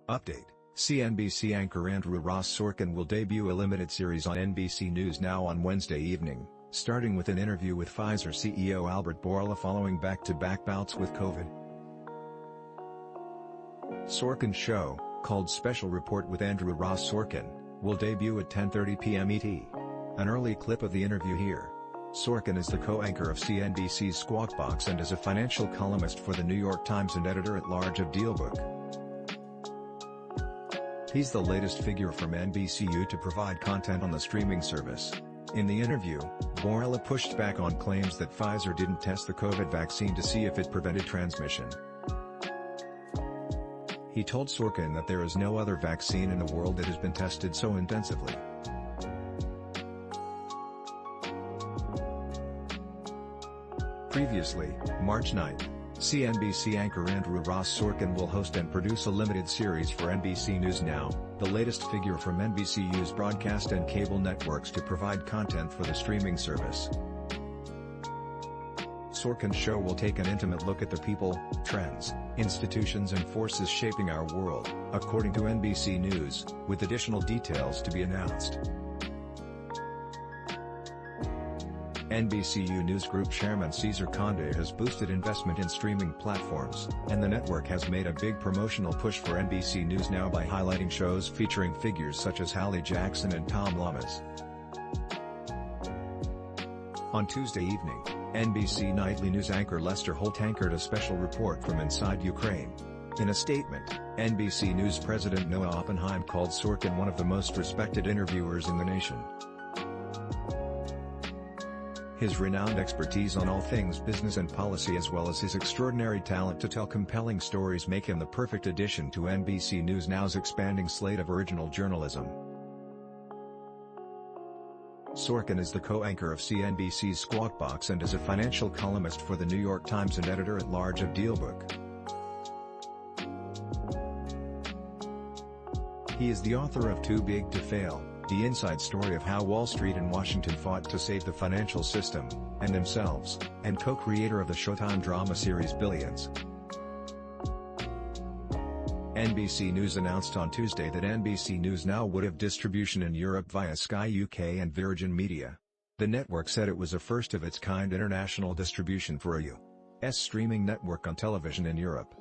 Update: CNBC anchor Andrew Ross Sorkin will debut a limited series on NBC News Now on Wednesday evening, starting with an interview with Pfizer CEO Albert Bourla following back-to-back bouts with COVID. Sorkin's show, called Special Report with Andrew Ross Sorkin, will debut at 10:30 p.m. ET. An early clip of the interview here. Sorkin is the co-anchor of CNBC's Sqwawk and is a financial columnist for the New York Times and editor-at-large of DealBook. He's the latest figure from NBCU to provide content on the streaming service. In the interview, Bourla pushed back on claims that Pfizer didn't test the COVID vaccine to see if it prevented transmission. He told Sorkin that there is no other vaccine in the world that has been tested so intensively. Previously, March 9, CNBC anchor Andrew Ross Sorkin will host and produce a limited series for NBC News Now, the latest figure from NBCU's broadcast and cable networks to provide content for the streaming service. Sorkin's show will take an intimate look at the people, trends, institutions and forces shaping our world, according to NBC News, with additional details to be announced. NBCU News Group Chairman Cesar Conde has boosted investment in streaming platforms, and the network has made a big promotional push for NBC News Now by highlighting shows featuring figures such as Hallie and Llamas. On Tuesday evening, NBC Nightly news anchor Lester Holt anchored a special report from inside Ukraine. In a statement, NBC News President Noah Oppenheim called Sorkin one of the most respected interviewers in the nation. His renowned expertise on all things business and policy as well as his extraordinary talent to tell compelling stories make him the perfect addition to NBC News Now's expanding slate of original journalism. Sorkin is the co-anchor of CNBC's Sqwawk and is a financial columnist for the New York Times and editor-at-large of DealBook. He is the author of Too Big to Fail, the inside story of how Wall Street and Washington fought to save the financial system, and themselves, and co-creator of the Showtime drama series Billions. NBC News announced on Tuesday that NBC News Now would have distribution in Europe via Sky UK and Virigin Media. The network said it was a first-of-its-kind international distribution for a US streaming network on television in Europe.